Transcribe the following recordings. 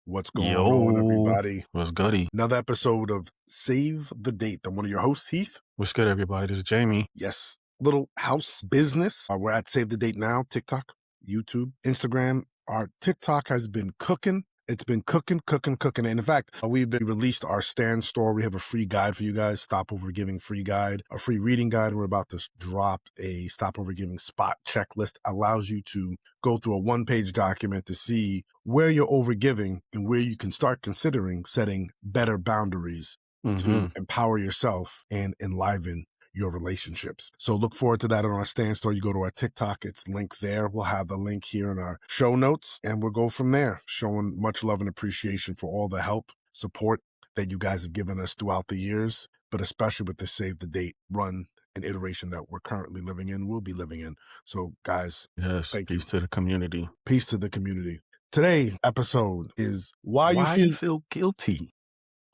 What's going on, Yo, everybody? what's goody? Another episode of Save the Date. I'm one of your hosts, Heath. What's good, everybody? This is Jamie. Yes, little house business. We're at Save the Date now, TikTok, YouTube, Instagram. Our TikTok has been cooking. It's been cooking. And in fact, we've been released our Stand store. We have a free guide for you guys, Stopover Giving free guide, a free reading guide. We're about to drop a Stopover Giving spot checklist. Allows you to go through a one-page document to see where you're overgiving and where you can start considering setting better boundaries to empower yourself and enliven your relationships. So look forward to that on our Stand store. You go to our TikTok, it's linked there. We'll have the link here in our show notes and we'll go from there, showing much love and appreciation for all the help, support that you guys have given us throughout the years, but especially with the Save the Date run and iteration that we're currently living in, we'll be living in. So guys, Yes, thank you. peace to the community. Peace to the community. Today's episode is why you feel guilty.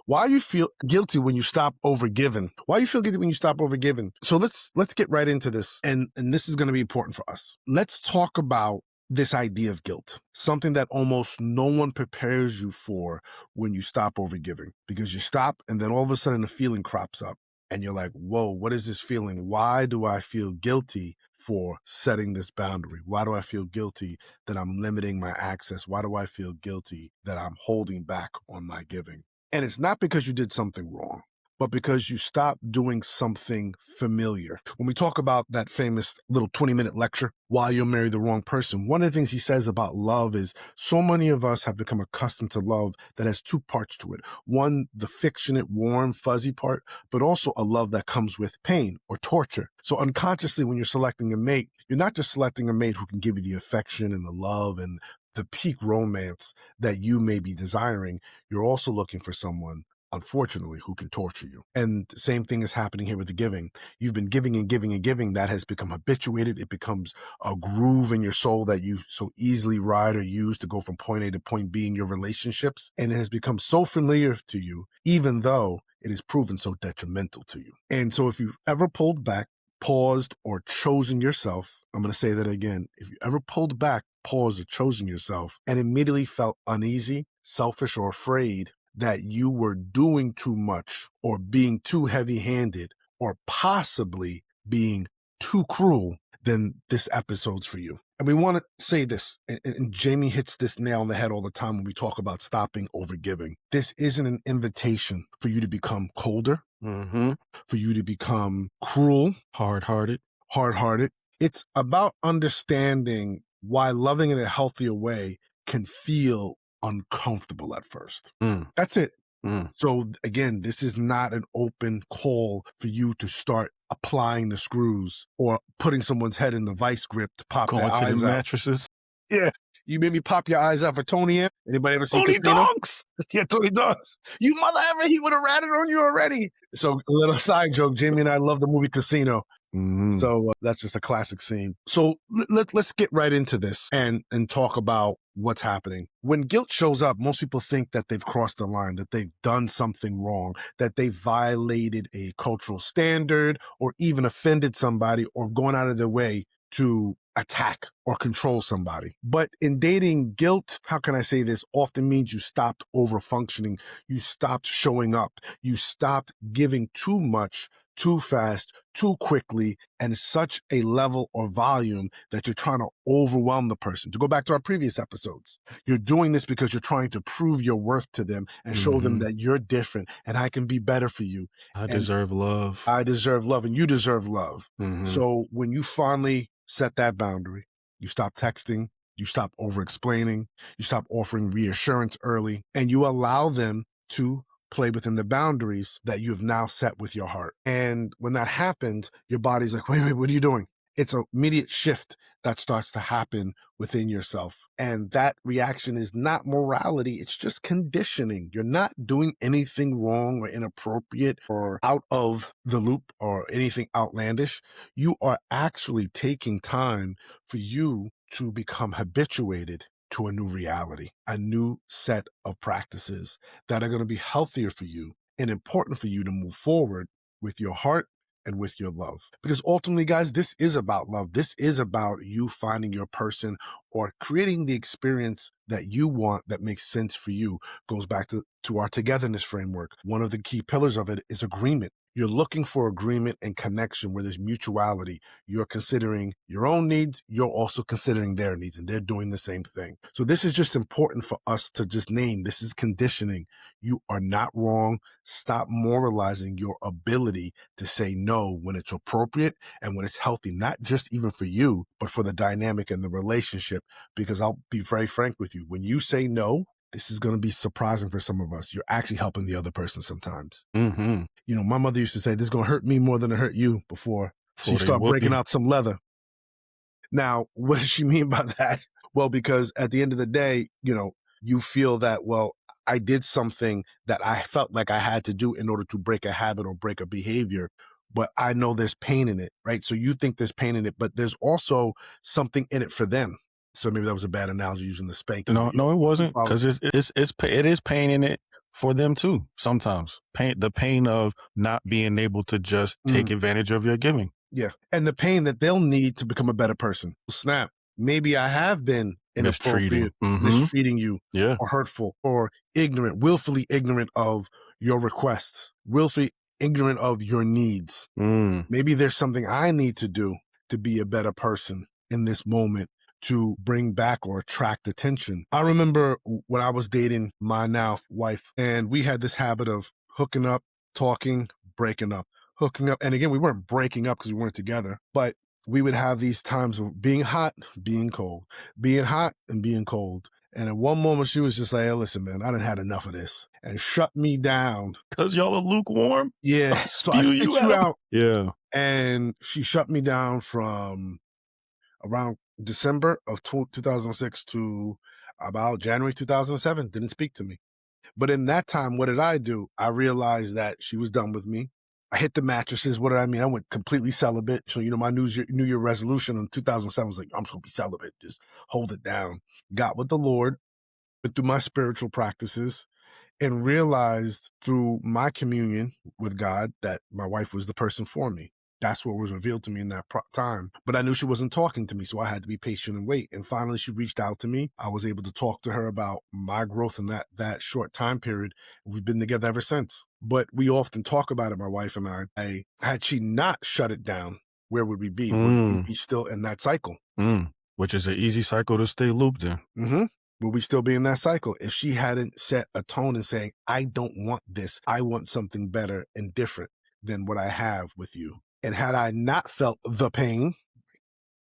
Why you feel guilty when you stop overgiving? Why you feel guilty when you stop overgiving? So let's get right into this. And this is going to be important for us. Let's talk about this idea of guilt, something that almost no one prepares you for when you stop overgiving, because you stop and then all of a sudden the feeling crops up and you're like, whoa, what is this feeling? Why do I feel guilty for setting this boundary? Why do I feel guilty that I'm limiting my access? Why do I feel guilty that I'm holding back on my giving? And it's not because you did something wrong, but because you stopped doing something familiar. When we talk about that famous little 20-minute lecture, Why You'll Marry the Wrong Person, one of the things he says about love is so many of us have become accustomed to love that has two parts to it. One, the affectionate, warm, fuzzy part, but also a love that comes with pain or torture. So unconsciously, when you're selecting a mate, you're not just selecting a mate who can give you the affection and the love and the peak romance that you may be desiring. You're also looking for someone, unfortunately, who can torture you. And the same thing is happening here with the giving. You've been giving and giving and giving. That has become habituated. It becomes a groove in your soul that you so easily ride or use to go from point A to point B in your relationships. And it has become so familiar to you, even though it is proven so detrimental to you. And so if you've ever pulled back, paused, or chosen yourself, I'm going to say that again. If you ever pulled back, paused, or chosen yourself and immediately felt uneasy, selfish, or afraid that you were doing too much or being too heavy-handed or possibly being too cruel, then this episode's for you. And we want to say this, and Jamie hits this nail on the head all the time when we talk about stopping overgiving. This isn't an invitation for you to become colder, for you to become cruel, Hard-hearted. It's about understanding why loving in a healthier way can feel uncomfortable at first. That's it. So again, this is not an open call for you to start applying the screws or putting someone's head in the vice grip to pop their Going to the eyes out. mattresses. Yeah. You made me pop your eyes out for Tony M. Anybody ever seen Tony Casino? Donks! Yeah, Tony Donks. You mother ever, he would have ratted on you already. So a little side joke, Jamie and I love the movie Casino. So that's just a classic scene. So let's get right into this and talk about what's happening. When guilt shows up, most people think that they've crossed the line, that they've done something wrong, that they violated a cultural standard or even offended somebody or gone out of their way to attack or control somebody. But in dating, guilt, how can I say this, often means you stopped over functioning. You stopped showing up. You stopped giving too much, too fast, too quickly, and such a level or volume that you're trying to overwhelm the person. To go back to our previous episodes, you're doing this because you're trying to prove your worth to them and show them that you're different and I can be better for you. I deserve love. I deserve love and you deserve love. So when you finally set that boundary, you stop texting, you stop over-explaining, you stop offering reassurance early, and you allow them to play within the boundaries that you have now set with your heart. And when that happens, your body's like, wait, what are you doing? It's an immediate shift that starts to happen within yourself. And that reaction is not morality. It's just conditioning. You're not doing anything wrong or inappropriate or out of the loop or anything outlandish. You are actually taking time for you to become habituated to a new reality, a new set of practices that are going to be healthier for you and important for you to move forward with your heart and with your love. Because ultimately, guys, this is about love. This is about you finding your person or creating the experience that you want that makes sense for you. Goes back to our togetherness framework. One of the key pillars of it is agreement. You're looking for agreement and connection where there's mutuality. You're considering your own needs. You're also considering their needs, and they're doing the same thing. So this is just important for us to just name. This is conditioning. You are not wrong. Stop moralizing your ability to say no when it's appropriate and when it's healthy, not just even for you, but for the dynamic and the relationship. Because I'll be very frank with you. When you say no, this is going to be surprising for some of us. You're actually helping the other person sometimes. Mm-hmm. You know, my mother used to say, this is going to hurt me more than it hurt you before she Before they start whoop breaking you. out some leather. Now, what does she mean by that? Well, because at the end of the day, you know, you feel that, well, I did something that I felt like I had to do in order to break a habit or break a behavior, but I know there's pain in it, right? So you think there's pain in it, but there's also something in it for them. So maybe that was a bad analogy using the spanking. No, But no, it you wasn't, follow. because it is pain in it for them too. Sometimes the pain of not being able to just take advantage of your giving. Yeah. And the pain that they'll need to become a better person. Snap. Maybe I have been Mistreating. inappropriate, Mm-hmm. mistreating you, Yeah. or hurtful, or ignorant, willfully ignorant of your requests, willfully ignorant of your needs. Mm. Maybe there's something I need to do to be a better person in this moment to bring back or attract attention. I remember when I was dating my now wife, and we had this habit of hooking up, talking, breaking up, hooking up. And again, we weren't breaking up because we weren't together, but we would have these times of being hot, being cold, being hot and being cold. And at one moment, she was just like, hey, listen, man, I done had enough of this, and shut me down. Because y'all are lukewarm? Yeah. I'll So I spew spit you you out. out. Yeah. And she shut me down from around December of 2006 to about January 2007. Didn't speak to me. But in that time, what did I do? I realized that she was done with me. I hit the mattresses. What did I mean? I went completely celibate. So, you know, my New Year resolution in 2007 was like, I'm just going to be celibate. Just hold it down. Got with the Lord, went through my spiritual practices, and realized through my communion with God that my wife was the person for me. That's what was revealed to me in that time. But I knew she wasn't talking to me, so I had to be patient and wait. And finally, she reached out to me. I was able to talk to her about my growth in that short time period. We've been together ever since. But we often talk about it, my wife and I. Had she not shut it down, where would we be? Would we be still in that cycle? Which is an easy cycle to stay looped in. Mm-hmm. Would we still be in that cycle if she hadn't set a tone and saying, I don't want this. I want something better and different than what I have with you. And had I not felt the pain,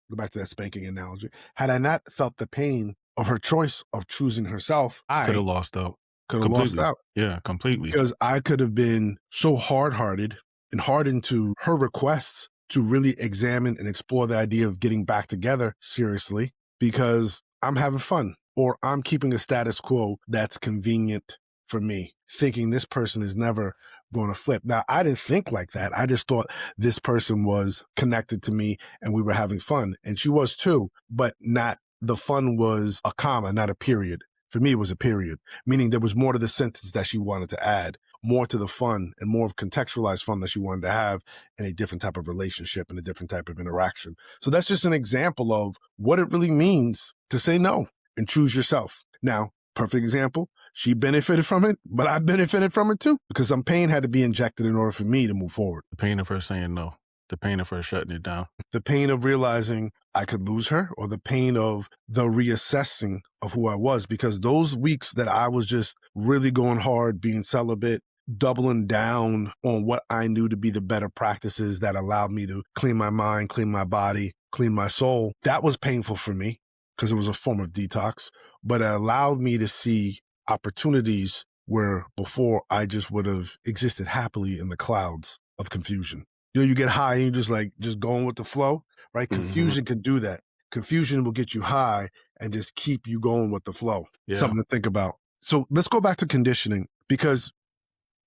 go back to that spanking analogy, had I not felt the pain of her choice of choosing herself, Could I have lost out. could have lost Completely. out. Yeah, completely. Because I could have been so hard-hearted and hardened to her requests to really examine and explore the idea of getting back together seriously, because I'm having fun or I'm keeping a status quo that's convenient for me, thinking this person is never going to flip. Now, I didn't think like that. I just thought this person was connected to me and we were having fun. And she was too, but not the fun was a comma, not a period. For me, it was a period, meaning there was more to the sentence that she wanted to add, more to the fun and more of contextualized fun that she wanted to have in a different type of relationship and a different type of interaction. So that's just an example of what it really means to say no and choose yourself. Now, perfect example, she benefited from it, but I benefited from it too, because some pain had to be injected in order for me to move forward. The pain of her saying no. The pain of her shutting it down. The pain of realizing I could lose her, or the pain of the reassessing of who I was, because those weeks that I was just really going hard, being celibate, doubling down on what I knew to be the better practices that allowed me to clean my mind, clean my body, clean my soul, that was painful for me because it was a form of detox, but it allowed me to see opportunities where before I just would have existed happily in the clouds of confusion. You know, you get high and you just going with the flow, right? Confusion can do that. Confusion will get you high and just keep you going with the flow. Yeah. Something to think about. So let's go back to conditioning, because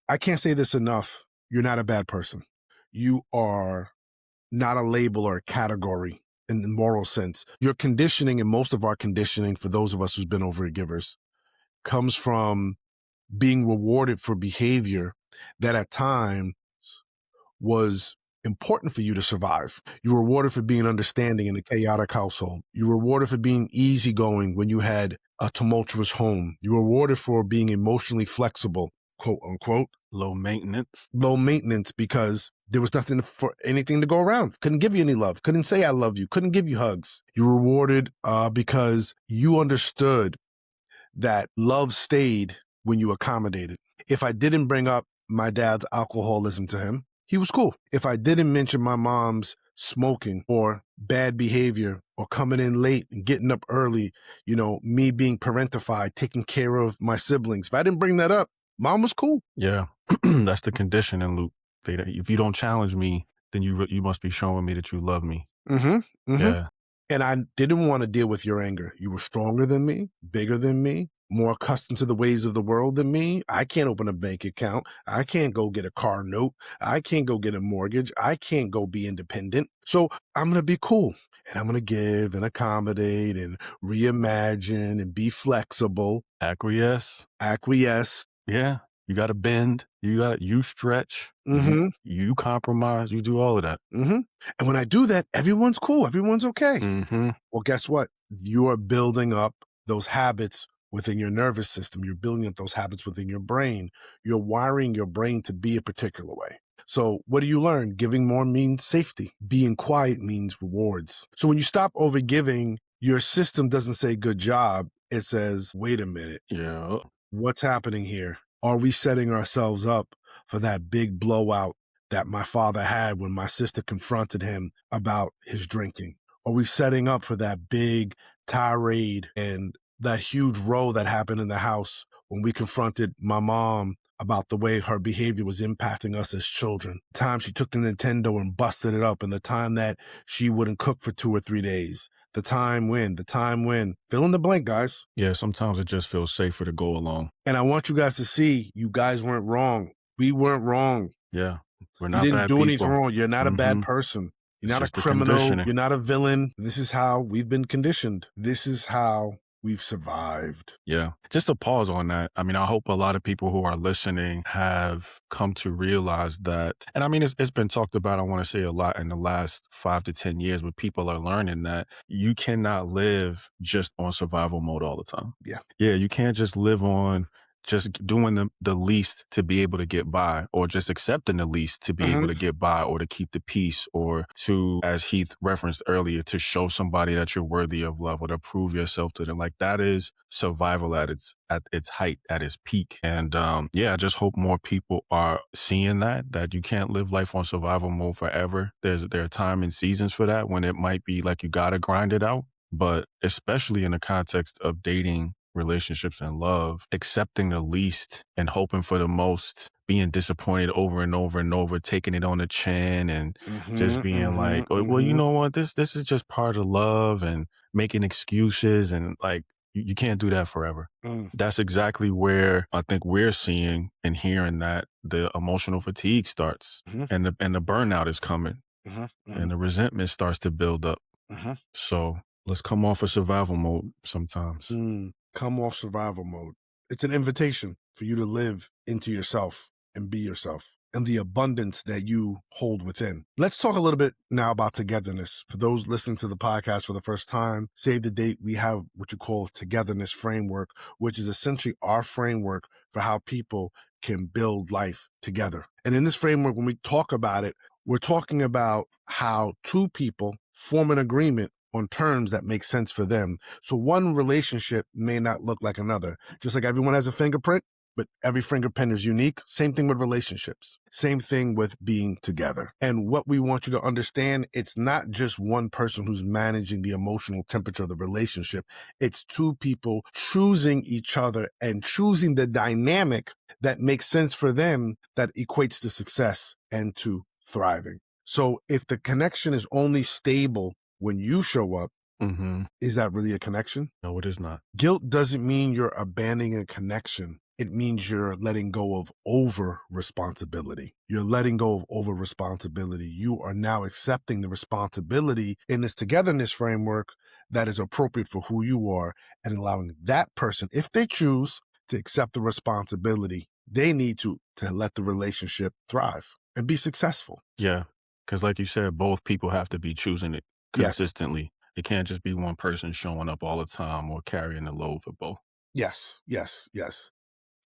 I can't say this enough. You're not a bad person. You are not a label or a category in the moral sense. Your conditioning, and most of our conditioning for those of us who's been overgivers, comes from being rewarded for behavior that at times was important for you to survive. You were rewarded for being understanding in a chaotic household. You were rewarded for being easygoing when you had a tumultuous home. You were rewarded for being emotionally flexible, quote unquote. Low maintenance. Low maintenance because there was nothing for anything to go around. Couldn't give you any love. Couldn't say I love you. Couldn't give you hugs. You were rewarded because you understood that love stayed when you accommodated. If I didn't bring up my dad's alcoholism to him, he was cool. If I didn't mention my mom's smoking or bad behavior or coming in late and getting up early, me being parentified, taking care of my siblings, if I didn't bring that up, mom was cool. Yeah. That's the conditioning loop. If you don't challenge me, then you must be showing me that you love me. Mm-hmm. Mm-hmm. Yeah. And I didn't want to deal with your anger. You were stronger than me, bigger than me, more accustomed to the ways of the world than me. I can't open a bank account. I can't go get a car note. I can't go get a mortgage. I can't go be independent. So I'm going to be cool. And I'm going to give and accommodate and reimagine and be flexible. Acquiesce. Yeah. You got to bend. You stretch. Mm-hmm. You compromise. You do all of that. Mm-hmm. And when I do that, everyone's cool. Everyone's okay. Mm-hmm. Well, guess what? You are building up those habits within your nervous system. You're building up those habits within your brain. You're wiring your brain to be a particular way. So what do you learn? Giving more means safety. Being quiet means rewards. So when you stop overgiving, your system doesn't say good job. It says, wait a minute. Yeah. What's happening here? Are we setting ourselves up for that big blowout that my father had when my sister confronted him about his drinking? Are we setting up for that big tirade and that huge row that happened in the house when we confronted my mom about the way her behavior was impacting us as children? The time she took the Nintendo and busted it up, and the time that she wouldn't cook for 2 or 3 days. The time when, fill in the blank, guys. Yeah, sometimes it just feels safer to go along. And I want you guys to see, you guys weren't wrong. We weren't wrong. Yeah, we're You not didn't bad do people. anything wrong. You're not a bad person. You're It's not a just the criminal. conditioning. You're not a villain. This is how we've been conditioned. This is how we've survived. Yeah. Just to pause on that. I mean, I hope a lot of people who are listening have come to realize that. And I mean, it's been talked about, I want to say a lot in the last 5 to 10 years, where people are learning that you cannot live just on survival mode all the time. Yeah. Yeah. You can't just live on just doing the least to be able to get by, or just accepting the least to be able to get by, or to keep the peace, or to, as Heath referenced earlier, to show somebody that you're worthy of love, or to prove yourself to them. Like, that is survival at its height, at its peak. And I just hope more people are seeing that you can't live life on survival mode forever. There are time and seasons for that, when it might be like you gotta grind it out. But especially in the context of dating, relationships, and love, accepting the least and hoping for the most, being disappointed over and over and over, taking it on the chin, and just being like, oh, well, you know what, this is just part of love, and making excuses, and like, you can't do that forever. That's exactly where I think we're seeing and hearing that the emotional fatigue starts, and the burnout is coming, and the resentment starts to build up. So let's come off of survival mode sometimes. Come off survival mode. It's an invitation for you to live into yourself and be yourself and the abundance that you hold within. Let's talk a little bit now about togetherness. For those listening to the podcast for the first time, save the date. We have what you call a togetherness framework, which is essentially our framework for how people can build life together. And in this framework, when we talk about it, we're talking about how two people form an agreement on terms that make sense for them. So one relationship may not look like another. Just like everyone has a fingerprint, but every fingerprint is unique. Same thing with relationships. Same thing with being together. And what we want you to understand, it's not just one person who's managing the emotional temperature of the relationship. It's two people choosing each other and choosing the dynamic that makes sense for them, that equates to success and to thriving. So if the connection is only stable when you show up, is that really a connection? No, it is not. Guilt doesn't mean you're abandoning a connection. It means you're letting go of over responsibility. You're letting go of over responsibility. You are now accepting the responsibility in this togetherness framework that is appropriate for who you are, and allowing that person, if they choose to accept the responsibility, they need to let the relationship thrive and be successful. Yeah. Because like you said, both people have to be choosing it Yes, consistently. It can't just be one person showing up all the time or carrying the load for both. yes, yes, yes.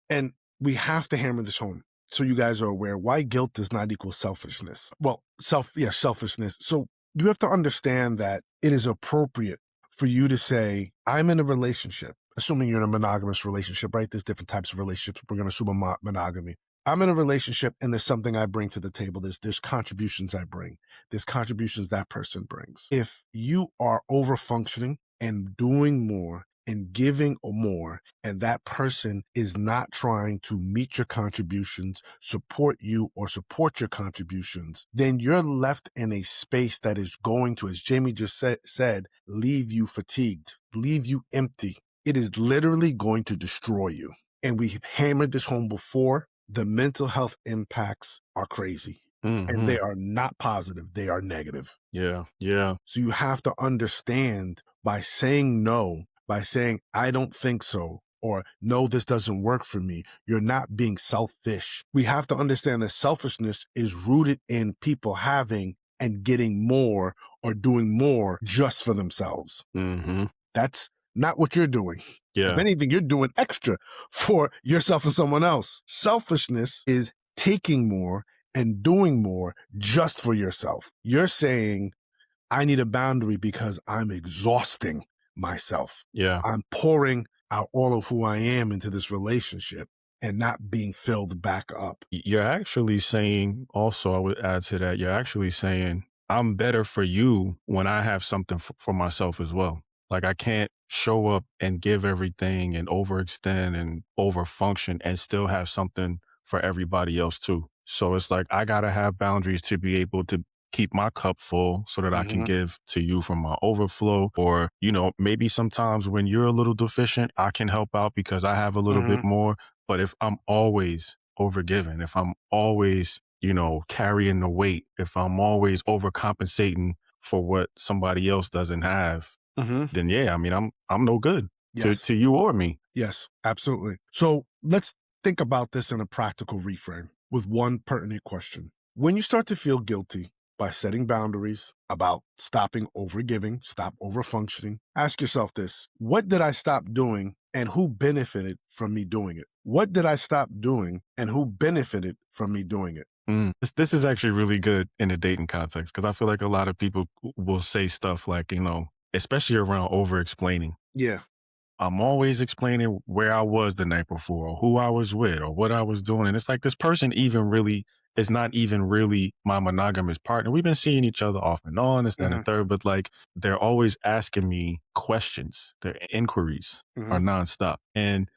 And we have to hammer this home so you guys are aware why guilt does not equal selfishness. Well, selfishness. So you have to understand that it is appropriate for you to say, I'm in a relationship, assuming you're in a monogamous relationship, right? There's different types of relationships. We're going to assume a monogamy. I'm in a relationship and there's something I bring to the table. There's contributions I bring. There's contributions that person brings. If you are over functioning and doing more and giving more, and that person is not trying to meet your contributions, support you, or support your contributions, then you're left in a space that is going to, as Jamie just said, leave you fatigued, leave you empty. It is literally going to destroy you. And we've hammered this home before. The mental health impacts are crazy. And Hmm. they are not positive, they are negative. Yeah. Yeah. So you have to understand by saying no, by saying, I don't think so, or no, this doesn't work for me, you're not being selfish. We have to understand that selfishness is rooted in people having and getting more or doing more just for themselves. Hmm. That's not what you're doing. If Yeah. anything, you're doing extra for yourself and someone else. Selfishness is taking more and doing more just for yourself. You're saying, I need a boundary because I'm exhausting myself. Yeah. I'm pouring out all of who I am into this relationship and not being filled back up. You're actually saying, also, I would add to that, you're actually saying, I'm better for you when I have something for myself as well. Like, I can't show up and give everything and overextend and overfunction and still have something for everybody else too. So it's like, I got to have boundaries to be able to keep my cup full so that I can Mm-hmm. give to you from my overflow. Or, maybe sometimes when you're a little deficient, I can help out because I have a little bit Mm-hmm. more. But if I'm always overgiving, if I'm always, carrying the weight, if I'm always overcompensating for what somebody else doesn't have, Mm-hmm. then yeah, I mean, I'm no good to Yes. to you or me. Yes, absolutely. So let's think about this in a practical reframe with one pertinent question. When you start to feel guilty by setting boundaries about stopping overgiving, stop overfunctioning, ask yourself this: what did I stop doing and who benefited from me doing it? What did I stop doing and who benefited from me doing it? This is actually really good in the dating context because I feel like a lot of people will say stuff like, especially around over explaining. Yeah. I'm always explaining where I was the night before or who I was with or what I was doing. And it's like this person even really is not even really my monogamous partner. We've been seeing each other off and on, this, that, and the Hmm. third, but like they're always asking me questions. Their inquiries Hmm. are nonstop. And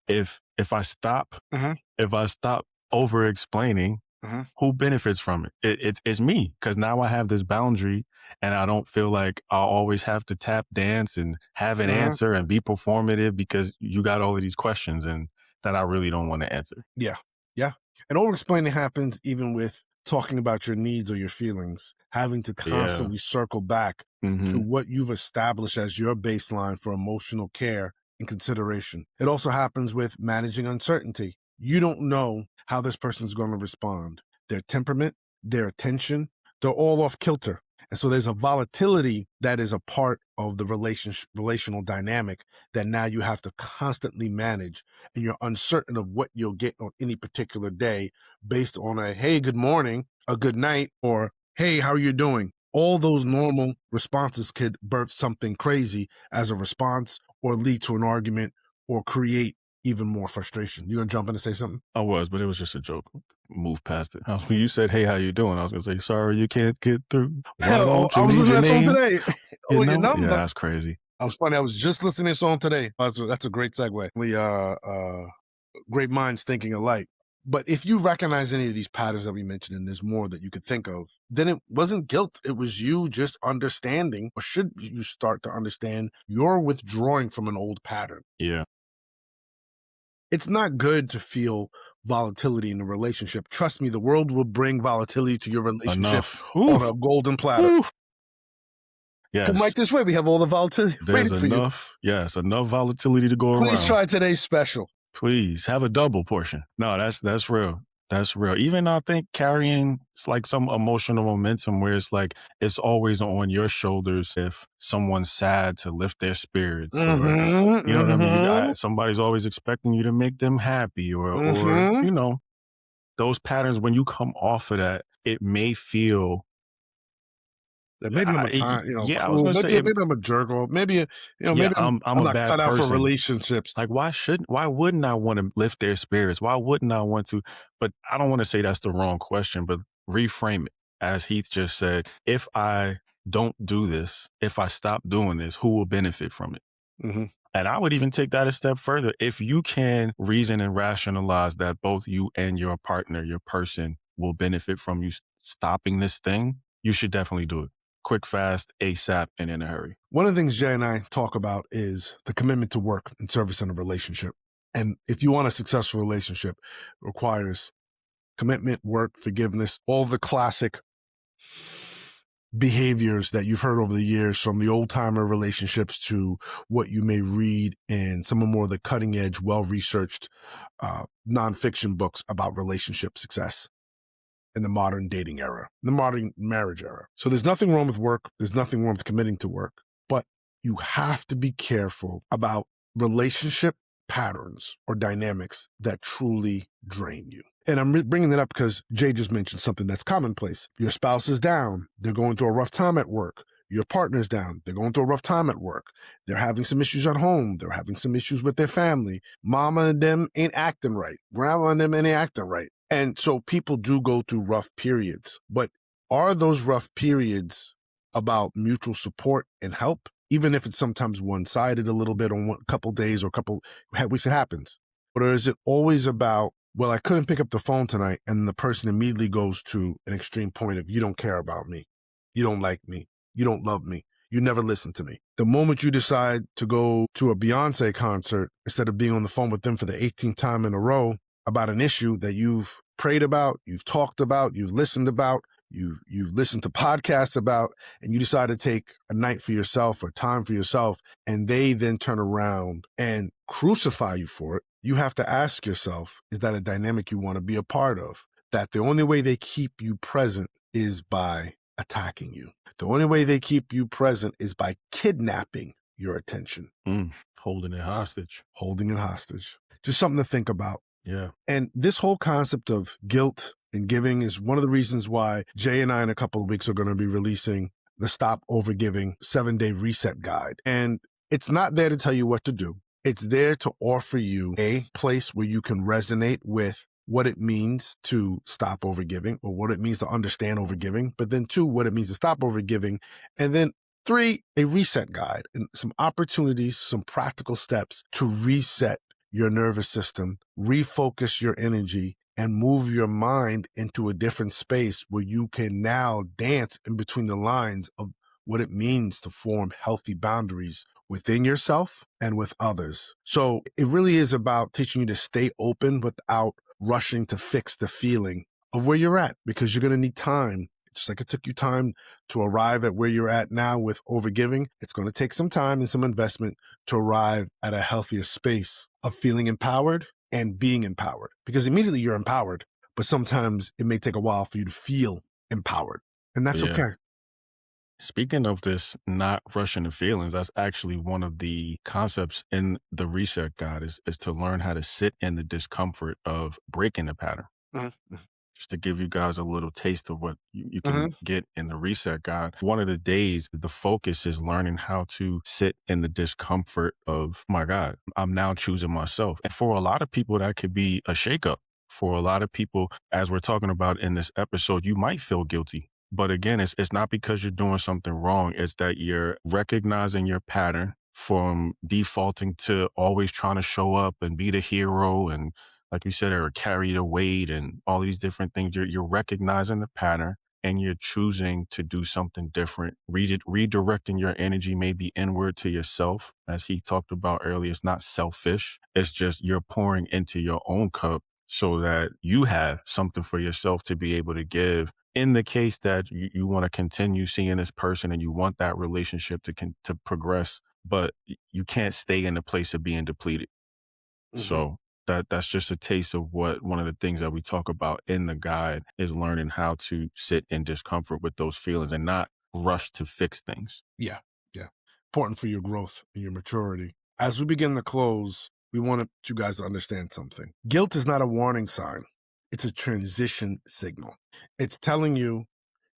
if I stop, Hmm. if I stop over explaining, Hmm. who benefits from it? It's me because now I have this boundary and I don't feel like I'll always have to tap dance and have an Hmm. answer and be performative because you got all of these questions and that I really don't want to answer. Yeah. Yeah. And over explaining happens even with talking about your needs or your feelings, having to Yeah. constantly circle back to Hmm. what you've established as your baseline for emotional care and consideration. It also happens with managing uncertainty. You don't know how this person's going to respond. Their temperament, their attention, they're all off kilter. And so there's a volatility that is a part of the relational dynamic that now you have to constantly manage, and you're uncertain of what you'll get on any particular day based on a, hey, good morning, a good night, or hey, how are you doing? All those normal responses could birth something crazy as a response or lead to an argument or create even more frustration. You gonna jump in and say something? I was, but it was just a joke. Move past it. When you said, "Hey, how you doing?" I was gonna say, "Sorry, you can't get through. Why Oh, don't I you was leave listening your to that song name, today. your Oh, your number?" Yeah, number. that's crazy. I was funny. I was just listening to a song today. That's a great segue. We great minds thinking alike. But if you recognize any of these patterns that we mentioned, and there's more that you could think of, then it wasn't guilt. It was you just understanding, or should you start to understand, you're withdrawing from an old pattern. Yeah, It's not good to feel volatility in a relationship. Trust me, the world will bring volatility to your relationship enough. on Ooh, a golden platter. ooh. Come right Yes, this way. We have all the volatility there's waiting for you. enough. Yes, enough volatility to go Please around. try today's special. Please have a double portion. No, that's real. That's real. Even I think carrying it's like some emotional momentum where it's like it's always on your shoulders if someone's sad to lift their spirits or you know what I mean? Somebody's always expecting you to make them happy or Mhm. you know, those patterns when you come off of that, it may feel That maybe I'm a yeah, I was cruel. gonna say Maybe I'm a jerk, or yeah, maybe I'm I'm a not bad cut out for person. relationships. Like, why wouldn't I want to lift their spirits? Why wouldn't I want to? But I don't want to say that's the wrong question, but reframe it. As Heath just said, if I don't do this, if I stop doing this, who will benefit from it? Mhm. And I would even take that a step further. If you can reason and rationalize that both you and your partner, your person, will benefit from you stopping this thing, you should definitely do it. Quick, fast, ASAP, and in a hurry. One of the things Jay and I talk about is the commitment to work and service in a relationship. And if you want a successful relationship, it requires commitment, work, forgiveness, all the classic behaviors that you've heard over the years, from the old timer relationships to what you may read in some of more of the cutting edge, well researched nonfiction books about relationship success in the modern dating era, the modern marriage era. So there's nothing wrong with work. There's nothing wrong with committing to work, but you have to be careful about relationship patterns or dynamics that truly drain you. And I'm bringing that up because Jay just mentioned something that's commonplace. Your spouse is down. They're going through a rough time at work. Your partner's down. They're going through a rough time at work. They're having some issues at home. They're having some issues with their family. Mama and them ain't acting right. Grandma and them ain't acting right. And so people do go through rough periods. But are those rough periods about mutual support and help, even if it's sometimes one-sided a little bit on a couple days or a couple weeks it happens? Or is it always about, well, I couldn't pick up the phone tonight, and the person immediately goes to an extreme point of, you don't care about me. You don't like me. You don't love me. You never listen to me. The moment you decide to go to a Beyonce concert, instead of being on the phone with them for the 18th time in a row about an issue that you've prayed about, you've talked about, you've listened about, you've listened to podcasts about, and you decide to take a night for yourself or time for yourself, and they then turn around and crucify you for it, you have to ask yourself, is that a dynamic you want to be a part of? That the only way they keep you present is by attacking you. The only way they keep you present is by kidnapping your attention. Holding it hostage. Holding it hostage. Just something to think about. Yeah. And this whole concept of guilt and giving is one of the reasons why Jay and I in a couple of weeks are going to be releasing the Stop Overgiving 7-Day Reset Guide. And it's not there to tell you what to do. It's there to offer you a place where you can resonate with what it means to stop overgiving, or what it means to understand overgiving, but then 2, what it means to stop overgiving. And then 3, a reset guide and some opportunities, some practical steps to reset your nervous system, refocus your energy, and move your mind into a different space where you can now dance in between the lines of what it means to form healthy boundaries within yourself and with others. So it really is about teaching you to stay open without rushing to fix the feeling of where you're at, because you're going to need time. Just like it took you time to arrive at where you're at now with overgiving, it's going to take some time and some investment to arrive at a healthier space of feeling empowered and being empowered. Because immediately you're empowered, but sometimes it may take a while for you to feel empowered. And that's Yeah. okay. Speaking of this, not rushing the feelings, that's actually one of the concepts in the reset guide is to learn how to sit in the discomfort of breaking the pattern. Mm-hmm. Just to give you guys a little taste of what you can Mm-hmm. get in the reset guide. One of the days, the focus is learning how to sit in the discomfort of, my God, I'm now choosing myself. And for a lot of people, that could be a shakeup. For a lot of people, as we're talking about in this episode, you might feel guilty. But again, it's not because you're doing something wrong. It's that you're recognizing your pattern from defaulting to always trying to show up and be the hero and, like you said, or carry the weight and all these different things. You're recognizing the pattern and you're choosing to do something different. Redirecting your energy maybe inward to yourself. As he talked about earlier, it's not selfish. It's just you're pouring into your own cup so that you have something for yourself to be able to give. In the case that you want to continue seeing this person and you want that relationship to progress, but you can't stay in the place of being depleted. Mm-hmm. So that's just a taste of what one of the things that we talk about in the guide is learning how to sit in discomfort with those feelings and not rush to fix things. Yeah, yeah. Important for your growth and your maturity. As we begin to close, we want you guys to understand something. Guilt is not a warning sign. It's a transition signal. It's telling you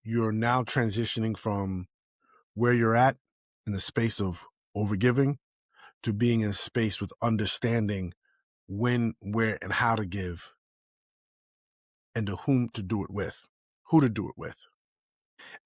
you're now transitioning from where you're at in the space of overgiving to being in a space with understanding when, where, and how to give, and to whom to do it with, who to do it with.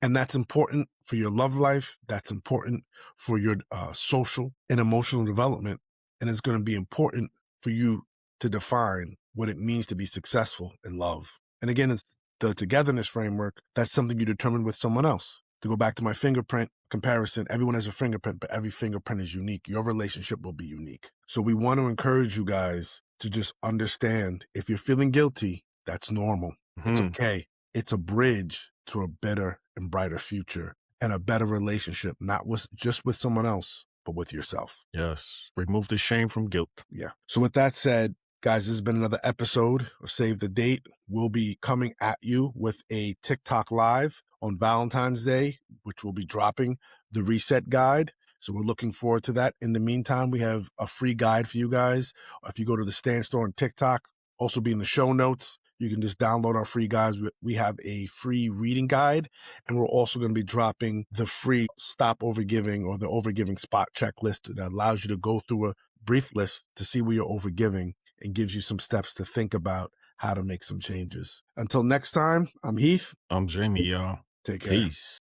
And that's important for your love life. That's important for your social and emotional development. And it's going to be important for you to define what it means to be successful in love. And again, it's the togetherness framework. That's something you determine with someone else. To go back to my fingerprint comparison, everyone has a fingerprint, but every fingerprint is unique. Your relationship will be unique. So we want to encourage you guys to just understand if you're feeling guilty, that's normal. It's okay. It's a bridge to a better and brighter future and a better relationship, not just with someone else, but with yourself. Yes. Remove the shame from guilt. Yeah. So with that said, guys, this has been another episode of Save the Date. We'll be coming at you with a TikTok live on Valentine's Day, which will be dropping the reset guide. So we're looking forward to that. In the meantime, we have a free guide for you guys. If you go to the Stand Store on TikTok, also be in the show notes. You can just download our free guides. We have a free reading guide, and we're also going to be dropping the free Stop Overgiving or the Overgiving Spot Checklist that allows you to go through a brief list to see where you're overgiving and gives you some steps to think about how to make some changes. Until next time, I'm Heath. I'm Jamie, y'all. Take care. Peace.